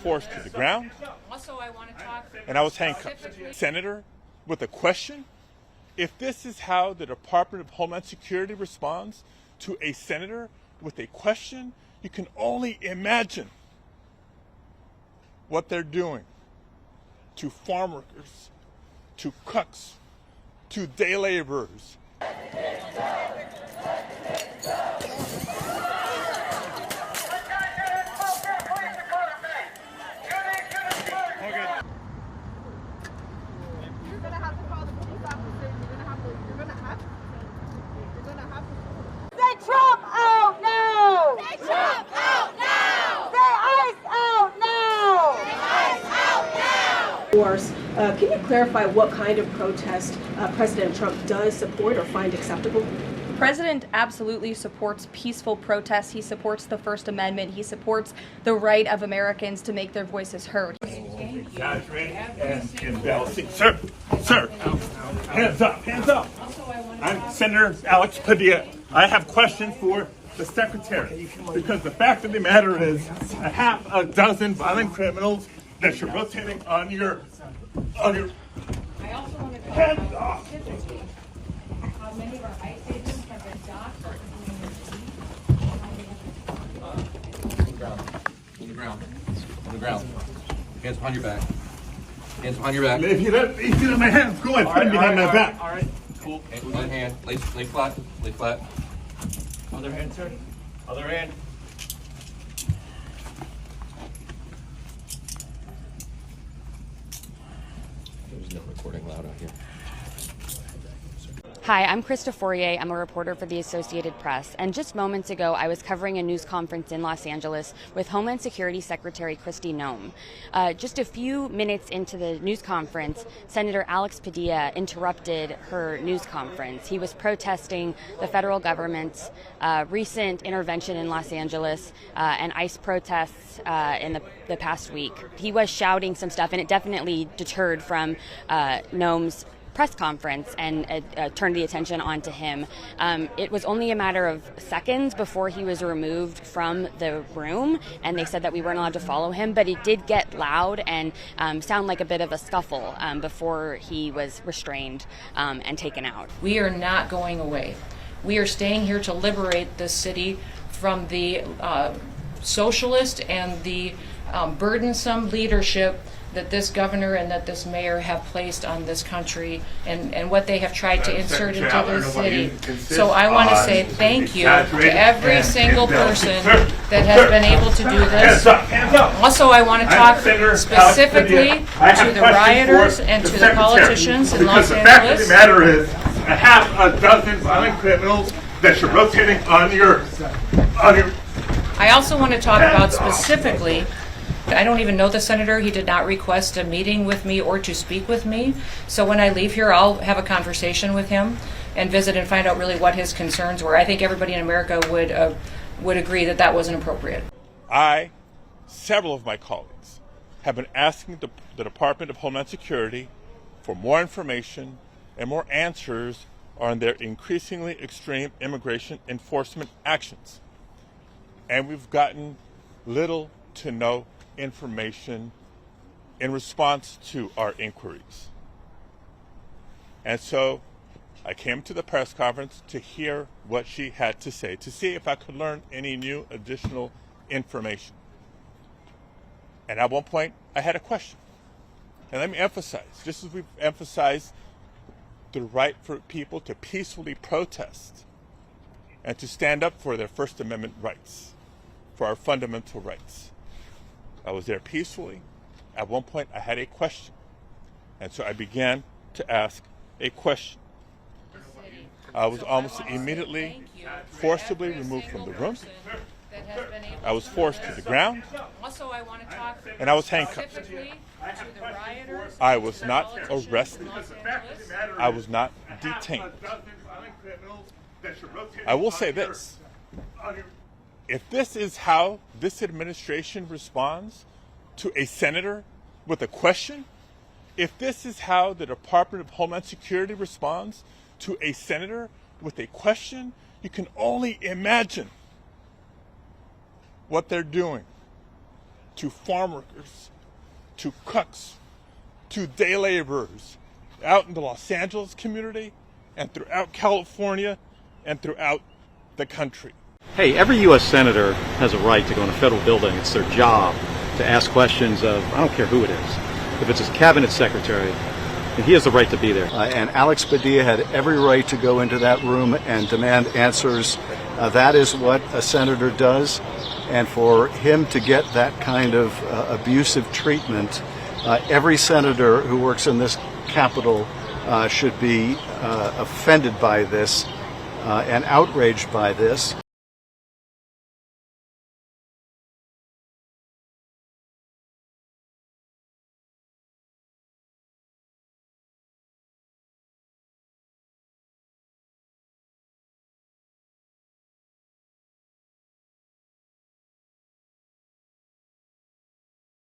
forced to the ground. Also, I want to talk. And I was handcuffed. Senator, with a question, if this is how the Department of Homeland Security responds to a senator with a question, you can only imagine what they're doing to farm workers, to cooks, to day laborers. Trump out now! Say Trump out now! Say ICE out now! Say ICE out now! Can you clarify what kind of protest President Trump does support or find acceptable? The president absolutely supports peaceful protests. He supports the First Amendment. He supports the right of Americans to make their voices heard. Guys, ready? And bell. Sir, hands up, hands up. I'm Senator Alex Padilla. I have questions for the secretary because the fact of the matter is a half a dozen violent criminals that you're rotating on your I also want to talk hands about off. specifically how many of our ICE agents have been docked or On the ground. Hands behind your back. Hands behind your back. If you let my hands go, I put behind my back. All right. Cool. One hand. Lay flat. Lay flat. Other hand, sir. Other hand. There's no recording loud out here. Hi, I'm Kristi Noem. I'm a reporter for the Associated Press. And just moments ago, I was covering a news conference in Los Angeles with Homeland Security Secretary Kristi Noem. Just a few minutes into the news conference, Senator Alex Padilla interrupted her news conference. He was protesting the federal government's recent intervention in Los Angeles and ICE protests in the past week. He was shouting some stuff, and it definitely deterred from Noem's press conference and turned the attention onto him. It was only a matter of seconds before he was removed from the room, and they said that we weren't allowed to follow him, but it did get loud and sound like a bit of a scuffle before he was restrained and taken out. We are not going away. We are staying here to liberate this city from the socialist and the burdensome leadership that this governor and that this mayor have placed on this country and what they have tried to insert into this city. So I want to say thank you to every single person that has been able to do this. Also, I want to talk specifically to the rioters and to the politicians in Los Because the fact of the Angeles. matter is a half a dozen violent criminals that you're rotating on your I also want to talk about specifically, I don't even know the senator. He did not request a meeting with me or to speak with me. So when I leave here, I'll have a conversation with him and visit and find out really what his concerns were. I think everybody in America would agree that that wasn't appropriate. Several of my colleagues have been asking the Department of Homeland Security for more information and more answers on their increasingly extreme immigration enforcement actions. And we've gotten little to no information in response to our inquiries. And so I came to the press conference to hear what she had to say, to see if I could learn any new additional information. And at one point, I had a question. And let me emphasize, just as we've emphasized the right for people to peacefully protest and to stand up for their First Amendment rights, for our fundamental rights. I was there peacefully. At one point, I had a question. And so I began to ask a question. I was almost immediately forcibly removed from the room. I was forced to the ground. Also, I want to talk and I was handcuffed. specifically to the rioters. I was not arrested. I was not detained. I will say this. If this is how this administration responds to a senator with a question, if this is how the Department of Homeland Security responds to a senator with a question, you can only imagine what they're doing to farm workers, to cooks, to day laborers out in the Los Angeles community and throughout California and throughout the country. Hey, every U.S. Senator has a right to go in a federal building. It's their job to ask questions of, I don't care who it is. If it's his cabinet secretary, then he has the right to be there. And Alex Padilla had every right to go into that room and demand answers. That is what a senator does. And for him to get that kind of abusive treatment, every senator who works in this Capitol should be offended by this and outraged by this.